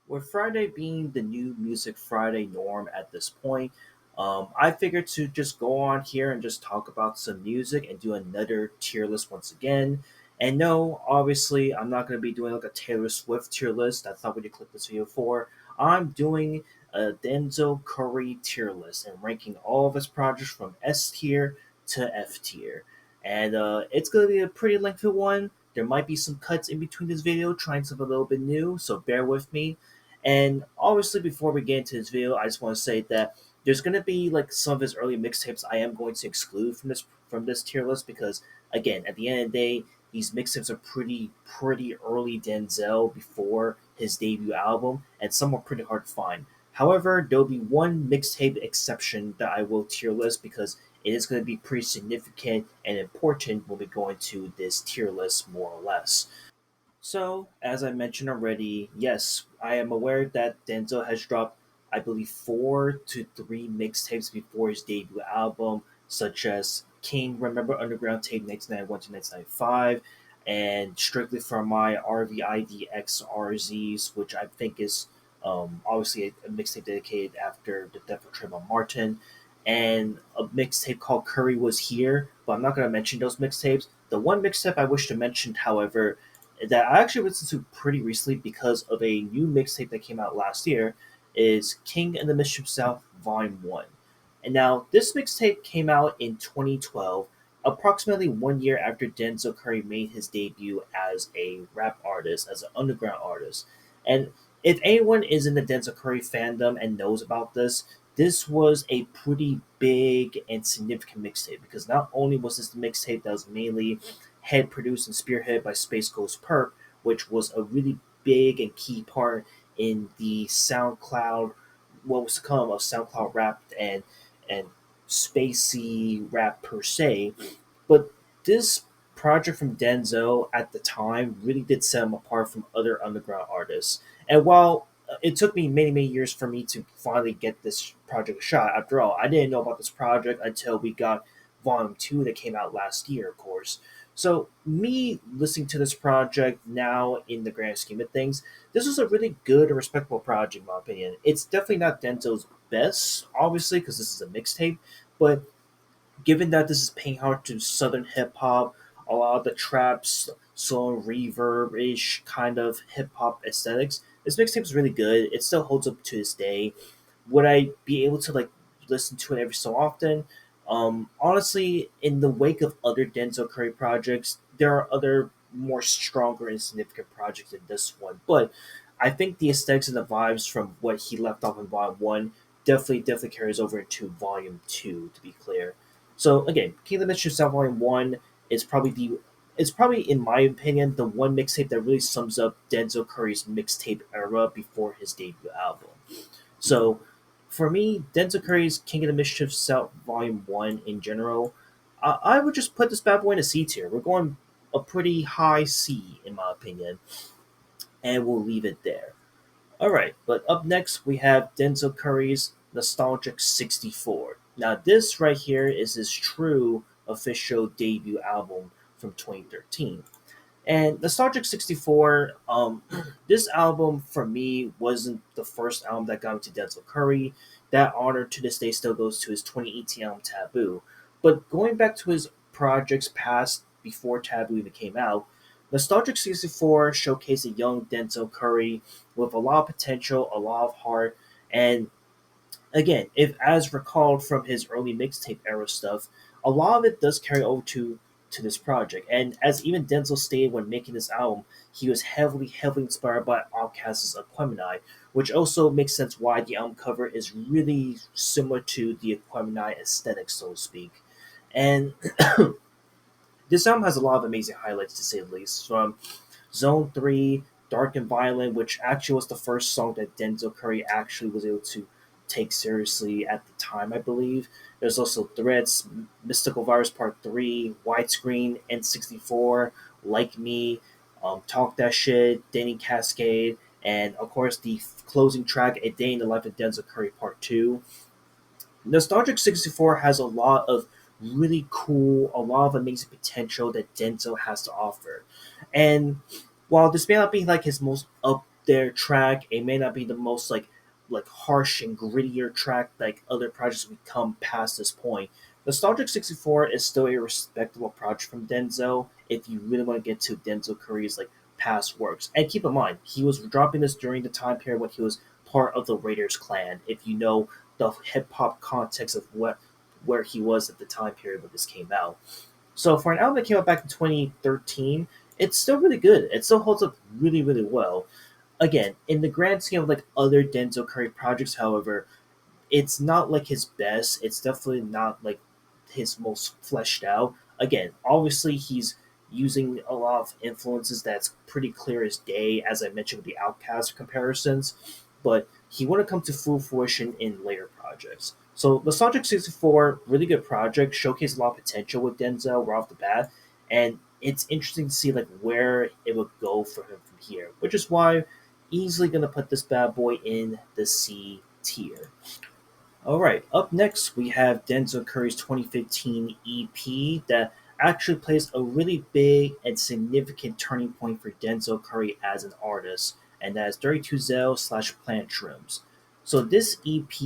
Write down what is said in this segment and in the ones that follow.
With Friday being the new Music Friday norm at this point, I figured to just go on here and just talk about some music and do another tier list once again. And no, obviously, I'm not going to be doing like a Taylor Swift tier list. That's not what you clicked this video for. I'm doing a Denzel Curry tier list and ranking all of his projects from S tier to F tier. And it's going to be a pretty lengthy one. There might be some cuts in between this video, trying something a little bit new, so bear with me. And obviously, before we get into this video, I just want to say that there's going to be like some of his early mixtapes I am going to exclude from this tier list because again, at the end of the day, these mixtapes are pretty early Denzel before his debut album, and some are pretty hard to find. However, there'll be one mixtape exception that I will tier list because it is going to be pretty significant and important when we go into this tier list more or less. So, as I mentioned already, yes, I am aware that Denzel has dropped, I believe, 4 to 3 mixtapes before his debut album, such as King, Remember Underground Tape 1991 to 1995, and Strictly for My RVIDXRZs, which I think is obviously a mixtape dedicated after the death of Trayvon Martin, and a mixtape called Curry Was Here, but I'm not going to mention those mixtapes. The one mixtape I wish to mention, however, that I actually listened to pretty recently because of a new mixtape that came out last year is King and the Mischief South Volume 1. And now this mixtape came out in 2012, approximately 1 year after Denzel Curry made his debut as a rap artist, as an underground artist. And if anyone is in the Denzel Curry fandom and knows about this was a pretty big and significant mixtape because not only was this the mixtape that was mainly head produced and spearheaded by Space Ghost Perp, which was a really big and key part in the SoundCloud, what was to come of SoundCloud rap and spacey rap per se. But this project from Denzel at the time really did set him apart from other underground artists. And while it took me many years for me to finally get this project a shot, after all, I didn't know about this project until we got Volume 2 that came out last year, of course. So, me listening to this project now in the grand scheme of things, this was a really good and respectable project, in my opinion. It's definitely not Denzel's best, obviously, because this is a mixtape, but given that this is paying homage to Southern hip hop, a lot of the traps, soul reverb ish kind of hip hop aesthetics, this mixtape is really good. It still holds up to this day. Would I be able to like listen to it every so often? Honestly, in the wake of other Denzel Curry projects, there are other more stronger and significant projects than this one. But I think the aesthetics and the vibes from what he left off in Volume 1 definitely carries over into Volume 2, to be clear. So again, King of the Mischief South Volume 1 is probably the it's probably, in my opinion, the one mixtape that really sums up Denzel Curry's mixtape era before his debut album. So, for me, Denzel Curry's King of the Mischief South Volume 1 in general, I would just put this bad boy in a C tier. We're going a pretty high C, in my opinion, and we'll leave it there. Alright, but up next we have Denzel Curry's Nostalgic 64. Now, this right here is his true official debut album from 2013. And Nostalgic 64, this album for me wasn't the first album that got me to Denzel Curry. That honor to this day still goes to his 2018 album Taboo. But going back to his projects past before Taboo even came out, Nostalgic 64 showcased a young Denzel Curry with a lot of potential, a lot of heart, and again, if as recalled from his early mixtape era stuff, a lot of it does carry over to this project. And as even Denzel stated when making this album, he was heavily inspired by Outkast's Aquemini, which also makes sense why the album cover is really similar to the Aquemini aesthetic, so to speak. And this album has a lot of amazing highlights to say the least, from Zone 3, Dark and Violent, which actually was the first song that Denzel Curry actually was able to take seriously at the time, I believe. There's also Threats, Mystical Virus Part 3, Widescreen, N64, Like Me, Talk That Shit, Danny Cascade, and of course the closing track, A Day in the Life of Denzel Curry Part 2. Nostalgic 64 has a lot of really cool, a lot of amazing potential that Denzel has to offer. And while this may not be like his most their track. It may not be the most like harsh and grittier track like other projects we come past this point. Nostalgic 64 is still a respectable project from Denzel if you really want to get to Denzel Curry's like past works. And keep in mind, he was dropping this during the time period when he was part of the Raiders clan. If you know the hip hop context of what where he was at the time period when this came out. So for an album that came out back in 2013, it's still really good. It still holds up really, really well. Again, in the grand scheme of like other Denzel Curry projects, however, it's not like his best. It's definitely not like his most fleshed out. Again, obviously he's using a lot of influences that's pretty clear as day, as I mentioned with the Outcast comparisons, but he wouldn't come to full fruition in later projects. So Nostalgic 64, really good project, showcased a lot of potential with Denzel right off the bat, and it's interesting to see like where it would go for him from here, which is why easily gonna put this bad boy in the C tier. All right, up next we have Denzel Curry's 2015 EP that actually plays a really big and significant turning point for Denzel Curry as an artist, and that is 32 Zell slash Plant Shrooms. So this EP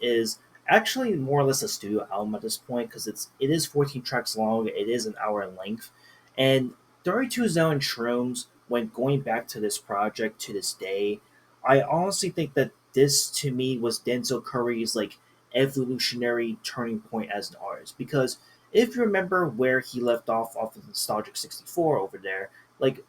is actually more or less a studio album at this point because it is 14 tracks long, it is an hour in length, and 32 Zell and Shrooms, when going back to this project to this day, I honestly think that this to me was Denzel Curry's like evolutionary turning point as an artist because if you remember where he left off of Nostalgic 64 over there, like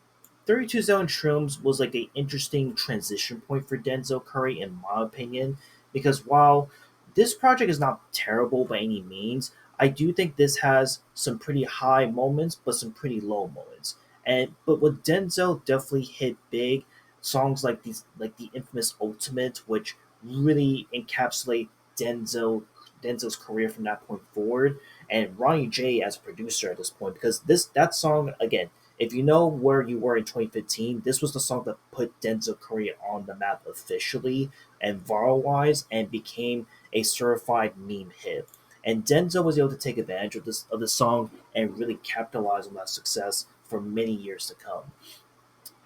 32 Zone Shrooms was like an interesting transition point for Denzel Curry in my opinion because while this project is not terrible by any means, I do think this has some pretty high moments but some pretty low moments. And but what Denzel definitely hit big, songs like these like the infamous Ultimate, which really encapsulate Denzel Denzel's career from that point forward, and Ronnie J as a producer at this point because this that song again, if you know where you were in 2015, this was the song that put Denzel Curry on the map officially and viral wise, and became a certified meme hit. And Denzel was able to take advantage of this song and really capitalize on that success for many years to come.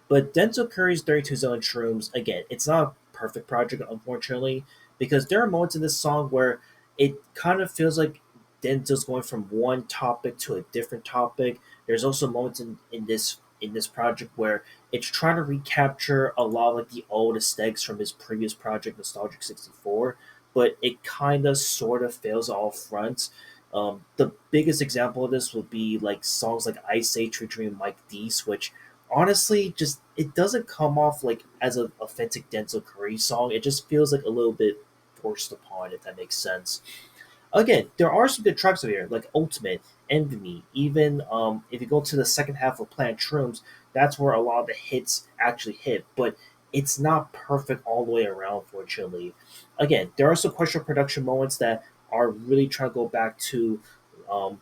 But Denzel Curry's 32 Zone Shrooms, again, it's not a perfect project, unfortunately, because there are moments in this song where it kind of feels like Denzel's going from one topic to a different topic. There's also moments in this project where it's trying to recapture a lot of like the old aesthetics from his previous project, Nostalgic 64, but it kind of sort of fails all fronts. The biggest example of this would be like songs like Ice Age featuring Mike Deese, which honestly just it doesn't come off like as an authentic Denzel Curry song. It just feels like a little bit forced upon, if that makes sense. Again, there are some good tracks over here, like Ultimate, Envy Me. Even if you go to the second half of Planet Shrooms, that's where a lot of the hits actually hit. But it's not perfect all the way around, fortunately. Again, there are some questionable production moments that are really trying to go back to um,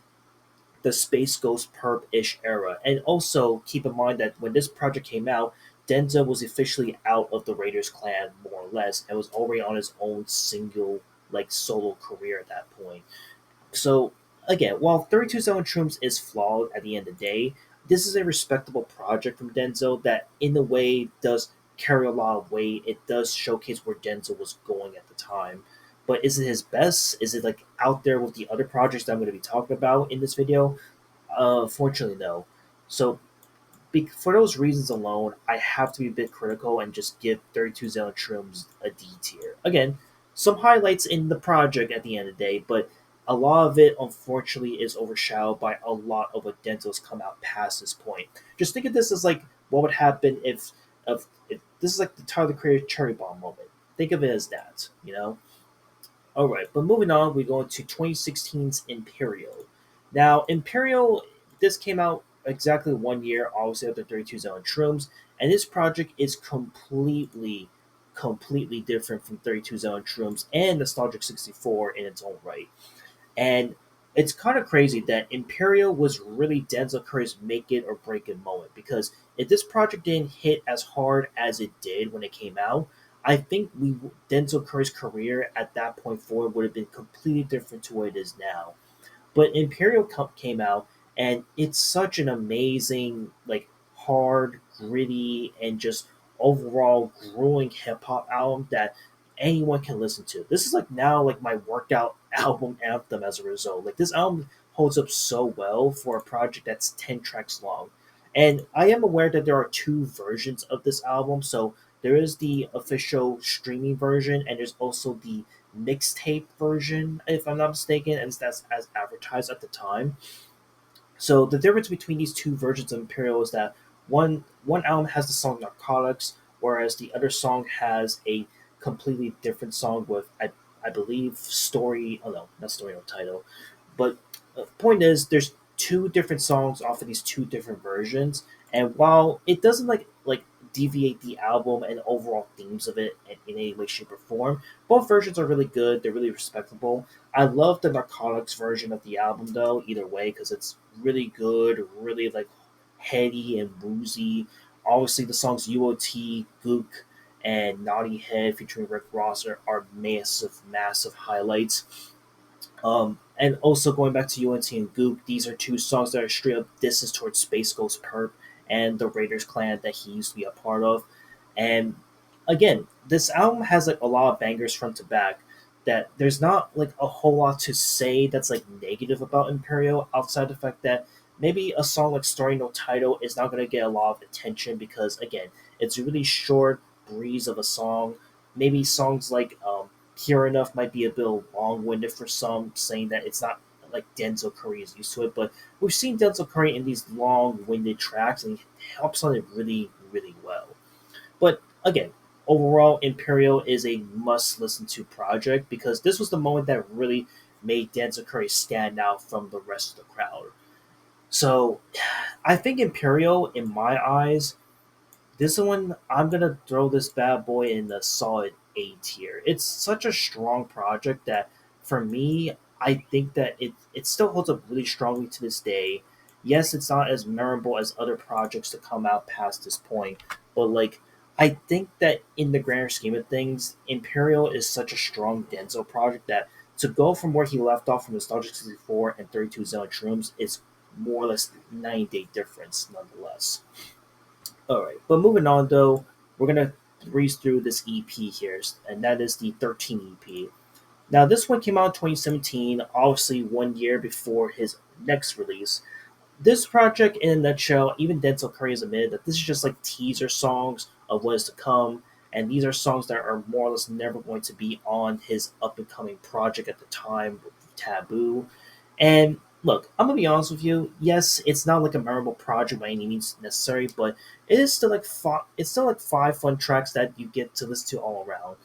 the Space Ghost Perp ish era. And also keep in mind that when this project came out, Denzel was officially out of the Raiders clan, more or less, and was already on his own single, like solo career at that point. So again, while 32 Zone Shrooms is flawed at the end of the day, this is a respectable project from Denzel that in a way does carry a lot of weight. It does showcase where Denzel was going at the time. But is it his best? Is it like out there with the other projects that I'm going to be talking about in this video? Fortunately, no. So for those reasons alone, I have to be a bit critical and just give 32 Zone Shrooms a D tier. Again, some highlights in the project at the end of the day, but a lot of it unfortunately is overshadowed by a lot of what Denzel's come out past this point. Just think of this as like what would happen if this is like the Tyler the Creator cherry bomb moment. Think of it as that, you know? All right, but moving on, we go into 2016's Imperial. Now, Imperial, this came out exactly 1 year, obviously after 32 Zone Shrooms, and this project is completely different from 32 Zone Shrooms and Nostalgic 64 in its own right. And it's kind of crazy that Imperial was really Denzel Curry's make it or break it moment because if this project didn't hit as hard as it did when it came out, I think we Denzel Curry's career at that point forward would have been completely different to what it is now. But Imperial came out, and it's such an amazing, like hard, gritty, and just overall growing hip hop album that anyone can listen to. This is like now like my workout album anthem as a result. Like this album holds up so well for a project that's 10 tracks long. And I am aware that there are two versions of this album. So there is the official streaming version and there's also the mixtape version, if I'm not mistaken, and that's as advertised at the time. So the difference between these two versions of Imperial is that one album has the song Narcotics, whereas the other song has a completely different song with I believe story. Oh no, not story, no title. But the point is, there's two different songs off of these two different versions, and while it doesn't like deviate the album and overall themes of it in any way, shape, or form, both versions are really good. They're really respectable. I love the Narcotics version of the album though, either way, because it's really good, really like heady and woozy. Obviously, the songs UOT, Gook, and Naughty Head featuring Rick Ross are massive, massive highlights. And also going back to UNT and Goop, these are two songs that are straight up disses towards Space Ghost Perp and the Raiders clan that he used to be a part of. And again, this album has like a lot of bangers front to back. That there's not like a whole lot to say that's like negative about Imperial outside the fact that maybe a song like Story No Title is not going to get a lot of attention because again, it's a really short breeze of a song. Maybe songs like Pure Enough might be a bit long winded for some, saying that it's not like Denzel Curry is used to it. But we've seen Denzel Curry in these long winded tracks, and he helps on it really, really well. But again, overall, Imperial is a must listen to project because this was the moment that really made Denzel Curry stand out from the rest of the crowd. So I think Imperial, in my eyes, this one, I'm gonna throw this bad boy in the solid A tier. It's such a strong project that, for me, I think that it still holds up really strongly to this day. Yes, it's not as memorable as other projects to come out past this point, but like I think that in the grander scheme of things, Imperial is such a strong Denzel project that to go from where he left off from Nostalgic 64 and 32 Zone Shrooms is more or less 9 day difference nonetheless. All right, but moving on though, we're gonna breeze through this EP here, and that is the 13 EP. Now, this one came out in 2017, obviously 1 year before his next release. This project, in a nutshell, even Denzel Curry has admitted that this is just like teaser songs of what is to come, and these are songs that are more or less never going to be on his up and coming project at the time, Taboo. And look, I'm gonna be honest with you. Yes, it's not like a memorable project by any means necessary, but it is still like it's still like five fun tracks that you get to listen to all around.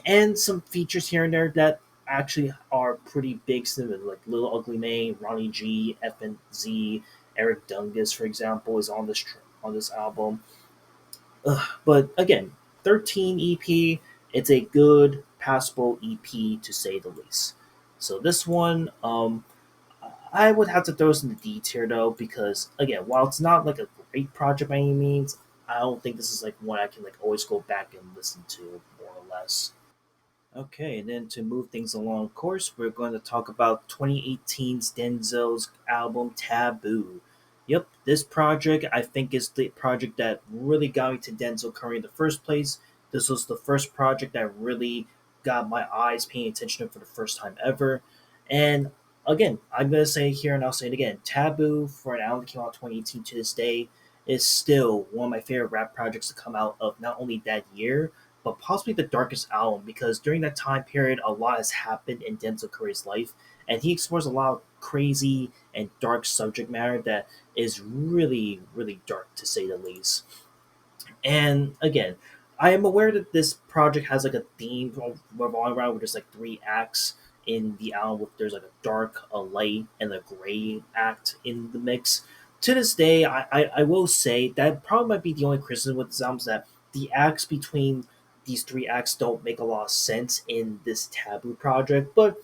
And some features here and there that actually are pretty big, like Little Ugly May, Ronnie G, FNZ, Eric Dungus, for example, is on on this album. But again, 13 EP, it's a good, passable EP to say the least. So this one, I would have to throw this in the D tier though, because again, while it's not like a great project by any means, I don't think this is like one I can like always go back and listen to more or less. Okay, and then to move things along course, we're going to talk about 2018's Denzel's album Taboo. Yep, this project I think is the project that really got me to Denzel Curry in the first place. This was the first project that really got my eyes paying attention to him for the first time ever. And again, I'm going to say it here and I'll say it again. Taboo, for an album that came out in 2018 to this day, is still one of my favorite rap projects to come out of not only that year, but possibly the darkest album because during that time period, a lot has happened in Denzel Curry's life, and he explores a lot of crazy and dark subject matter that is really, really dark to say the least. And again, I am aware that this project has like a theme revolving around where there's like three acts in the album. There's like a dark, a light, and a gray act in the mix. To this day, I will say that probably might be the only criticism with this album is that the acts between these three acts don't make a lot of sense in this Taboo project. But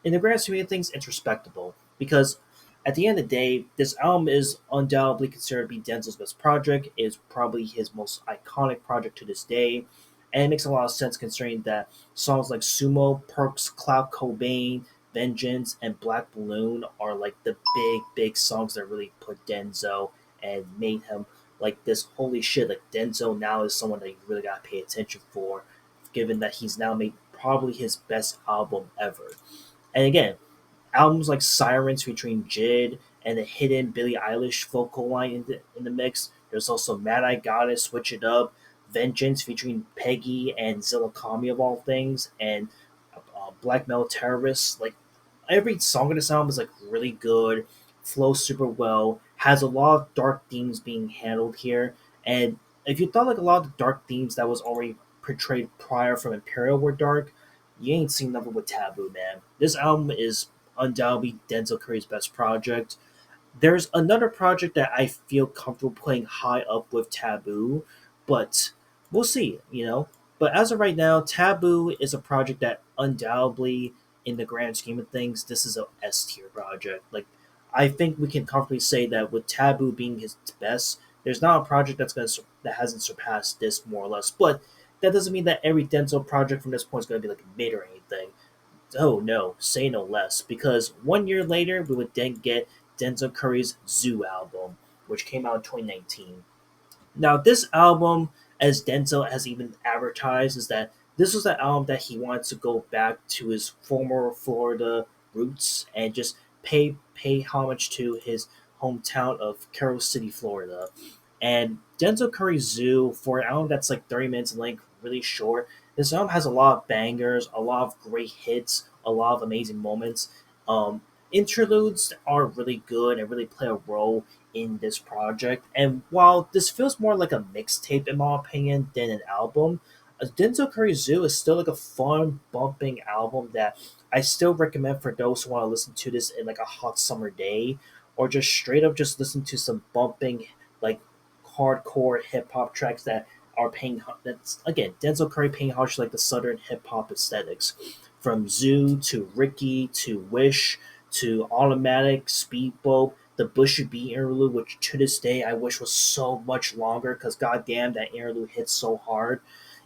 in the grand scheme of things, it's respectable because at the end of the day, this album is undoubtedly considered to be Denzel's best project. It is probably his most iconic project to this day. And it makes a lot of sense considering that songs like Sumo, Perks, Cloud Cobain, Vengeance, and Black Balloon are like the big, big songs that really put Denzel and made him like this holy shit, like Denzel now is someone that you really gotta pay attention for, given that he's now made probably his best album ever. And again, albums like Sirens featuring Jid and the hidden Billie Eilish vocal line in the mix. There's also Mad Eye Goddess, Switch It Up, Vengeance featuring Peggy and Zilla Kami of all things, and Black Metal Terrorists. Like every song in this album is like really good, flows super well, has a lot of dark themes being handled here. And if you thought like a lot of the dark themes that was already portrayed prior from Imperial were dark, you ain't seen nothing with Taboo, man. This album is undoubtedly Denzel Curry's best project. There's another project that I feel comfortable putting high up with Taboo, but we'll see, you know. But as of right now, Taboo is a project that undoubtedly, in the grand scheme of things, this is a S tier project. Like, I think we can comfortably say that with Taboo being his best, there's not a project that hasn't surpassed this more or less. But that doesn't mean that every Denzel project from this point is going to be like mid or anything. Oh no, say no less. Because 1 year later, we would then get Denzel Curry's Zoo album, which came out in 2019. Now, this album, as Denzel has even advertised, is that this was the album that he wanted to go back to his former Florida roots and just pay homage to his hometown of Carol City, Florida. And Denzel Curry's Zoo, for an album that's like 30 minutes in length, really short, this album has a lot of bangers, a lot of great hits, a lot of amazing moments. Um, Interludes are really good and really play a role in this project. And while this feels more like a mixtape, in my opinion, than an album, Denzel Curry Zoo is still like a fun, bumping album that I still recommend for those who want to listen to this in like a hot summer day, or just straight up just listen to some bumping, like hardcore hip hop tracks that are paying. That's again Denzel Curry paying homage to like the southern hip hop aesthetics, from Zoo to Ricky to Wish to Automatic, Speedboat, the Bushy Bee interlude, which to this day I wish was so much longer because goddamn that interlude hits so hard.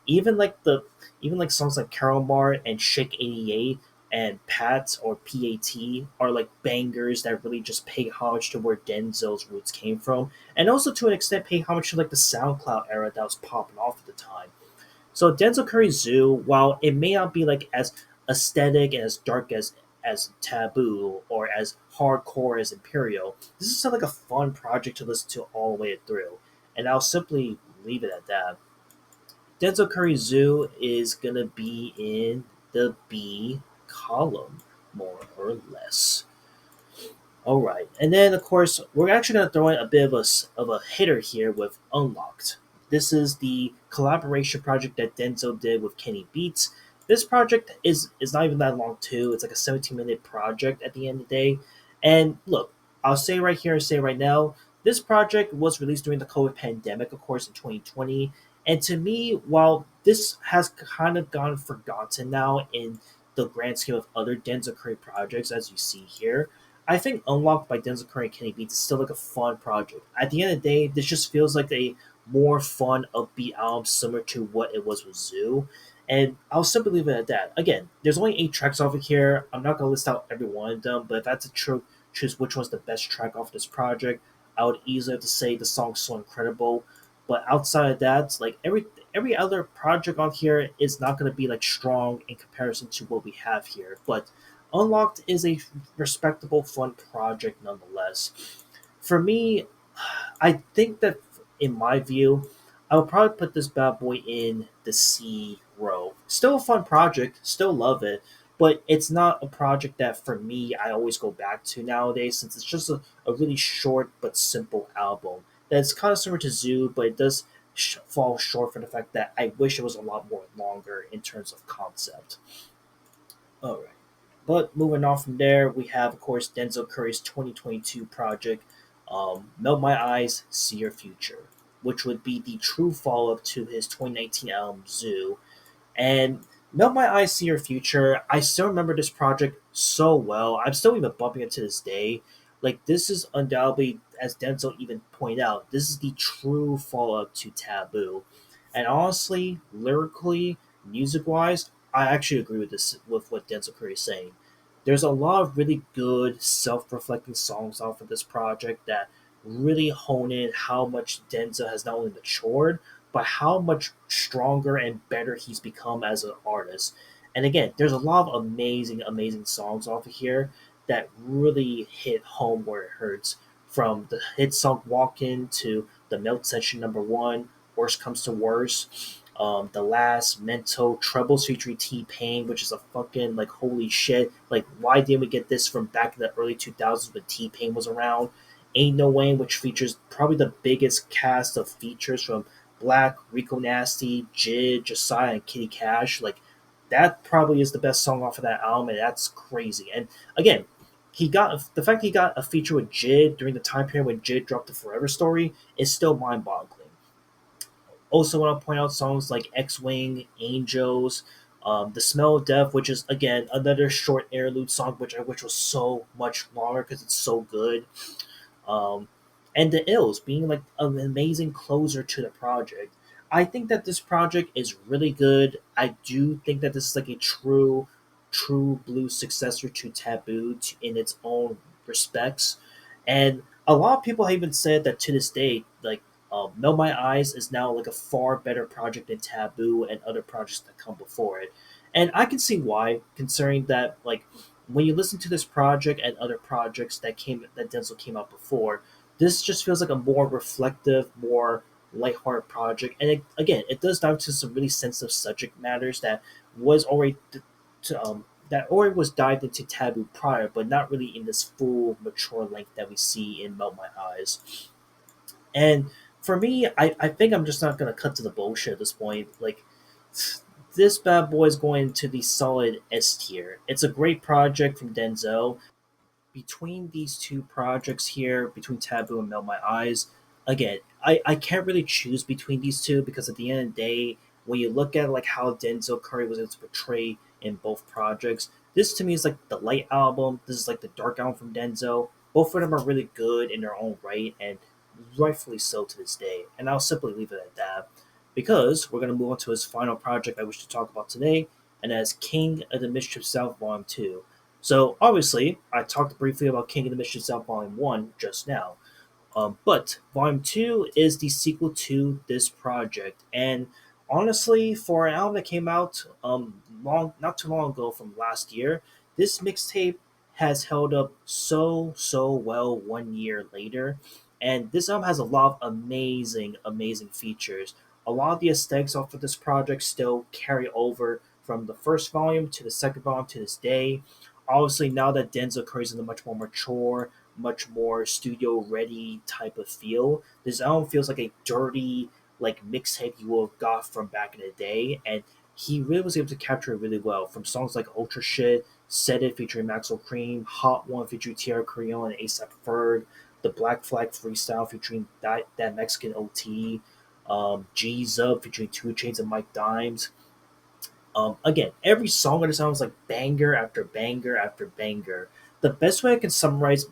Even like the even like songs like Carol Mar and Shake 88 and Pat or PAT are like bangers that really just pay homage to where Denzel's roots came from, and also to an extent pay homage to like the SoundCloud era that was popping off at the time. So Denzel Curry's Zoo, while it may not be like as aesthetic and as dark as Taboo or as hardcore as Imperial, this is still like a fun project to listen to all the way through. And I'll simply leave it at that. Denzel Curry's Zoo is gonna be in the B column, more or less. All right, and then of course we're actually going to throw in a bit of a hitter here with Unlocked. This is the collaboration project that Denzel did with Kenny Beats. This project is not even that long too. It's like a 17-minute project at the end of the day. And look, I'll say right here and say right now, this project was released during the COVID pandemic, of course, in 2020. And to me, while this has kind of gone forgotten now in the grand scheme of other Denzel Curry projects, as you see here, I think Unlocked by Denzel Curry and Kenny Beats is still like a fun project. At the end of the day, this just feels like a more fun, upbeat album similar to what it was with Zoo. And I'll simply leave it at that. Again, there's only 8 tracks off of here. I'm not gonna list out every one of them, but if I had to choose which one's the best track off this project, I would easily have to say the song's so incredible. But outside of that, like every other project on here is not gonna be like strong in comparison to what we have here. But Unlocked is a respectable, fun project nonetheless. For me, I think that in my view, I would probably put this bad boy in the C row. Still a fun project, still love it, but it's not a project that for me I always go back to nowadays since it's just a really short but simple album. That's kind of similar to Zoo, but it does fall short for the fact that I wish it was a lot more longer in terms of concept. All right. But moving on from there, we have, of course, Denzel Curry's 2022 project, Melt My Eyes, See Your Future, which would be the true follow up to his 2019 album Zoo. And Melt My Eyes, See Your Future, I still remember this project so well. I'm still even bumping it to this day. Like, this is undoubtedly, as Denzel even pointed out, this is the true follow up to Taboo. And honestly, lyrically, music wise, I actually agree with this with what Denzel Curry is saying. There's a lot of really good self-reflecting songs off of this project that really hone in how much Denzel has not only matured, but how much stronger and better he's become as an artist. And again, there's a lot of amazing, amazing songs off of here that really hit home where it hurts. From the hit song "Walkin'" to the Melt Session #1, "Worst Comes to Worst," the last Mental Troubles featuring T Pain, which is a fucking like holy shit. Like, why didn't we get this from back in the early 2000s when T Pain was around? Ain't No Way, which features probably the biggest cast of features from Black, Rico Nasty, Jid, Josiah, and Kitty Cash. Like, that probably is the best song off of that album, and that's crazy. And again, he got the fact he got a feature with Jid during the time period when Jid dropped the Forever Story is still mind-boggling. Also, want to point out songs like X Wing, Angels, The Smell of Death, which is again another short interlude song, which I wish was so much longer because it's so good. um, and the Ills being like an amazing closer to the project. I think that this project is really good. I do think that this is like a true blues successor to Taboo in its own respects, and a lot of people have even said that to this day, like Melt My Eyes is now like a far better project than Taboo and other projects that come before it, and I can see why, considering that like when you listen to this project and other projects that Denzel came out before, this just feels like a more reflective, more lighthearted project. And again, it does dive into some really sensitive subject matters that was already that already was dived into Taboo prior, but not really in this full mature length that we see in Melt My Eyes. And for me, I think I'm just not gonna cut to the bullshit at this point. Like, this bad boy is going to the solid S tier. It's a great project from Denzel. Between these two projects here, between Taboo and Melt My Eyes, again, I can't really choose between these two because at the end of the day, when you look at like how Denzel Curry was able to portray in both projects, this to me is like the light album. This is like the dark album from Denzel. Both of them are really good in their own right, and rightfully so to this day. And I'll simply leave it at that because we're gonna move on to his final project I wish to talk about today, and that's King of the Mischief South Volume 2. So obviously, I talked briefly about King of the Mischief South Volume 1 just now. But Volume 2 is the sequel to this project. And honestly, for an album that came out not too long ago from last year, this mixtape has held up so well 1 year later. And this album has a lot of amazing features. A lot of the aesthetics off of this project still carry over from the first volume to the second volume to this day. Obviously, now that Denzel Curry's in a much more mature, much more studio ready type of feel. This album feels like a dirty like mixtape you will have got from back in the day, and he really was able to capture it really well. From songs like Ultra Shit, Set It featuring Maxwell Cream, Hot One featuring Tierra Creole and ASAP Ferg, the Black Flag Freestyle featuring that Mexican OT, G's Up featuring Two Chains and Mike Dimes. Again, every song on this album is like banger after banger after banger. The best way I can summarize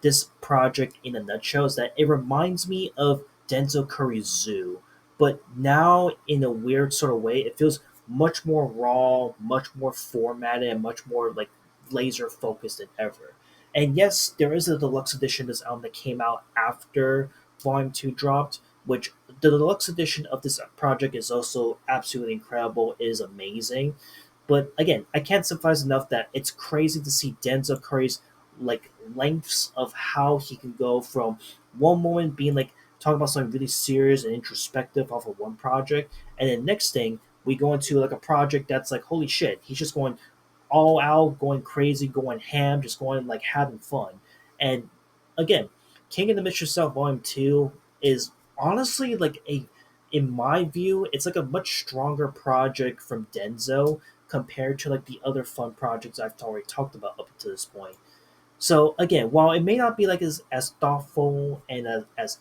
this project in a nutshell is that it reminds me of Denzel Curry's Zoo, but now in a weird sort of way, it feels much more raw, much more formatted, and much more like laser focused than ever. And yes, there is a deluxe edition of this album that came out after Volume 2 dropped, which the deluxe edition of this project is also absolutely incredible. It is amazing. But again, I can't emphasize enough that it's crazy to see Denzel Curry's like lengths of how he can go from one moment being like talking about something really serious and introspective off of one project, and then next thing we go into like a project that's like holy shit, he's just going all out, going crazy, going ham, just going like having fun. And again, King of the Mystery Cell Volume 2 is honestly like a in my view, it's like a much stronger project from Denzo compared to like the other fun projects I've already talked about up to this point. So again, while it may not be like as thoughtful and as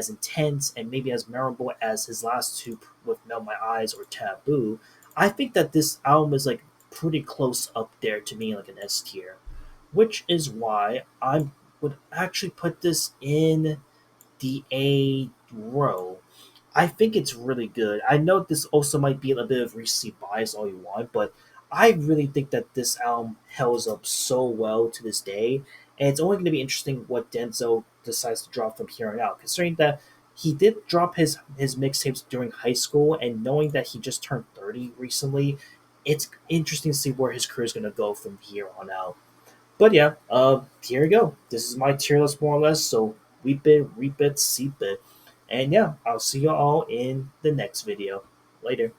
intense and maybe as memorable as his last two with Melt My Eyes or Taboo, I think that this album is like pretty close up there to me like an S tier, which is why I would actually put this in the A row. I think it's really good. I know this also might be a bit of recency bias all you want, but I really think that this album holds up so well to this day. and it's only going to be interesting what Denzel decides to drop from here on out, considering that he did drop his mixtapes during high school, and knowing that he just turned 30 recently, it's interesting to see where his career is going to go from here on out. But yeah, here we go. This is my tier list more or less. So weep it, reap it, seep it, and yeah, I'll see you all in the next video. Later.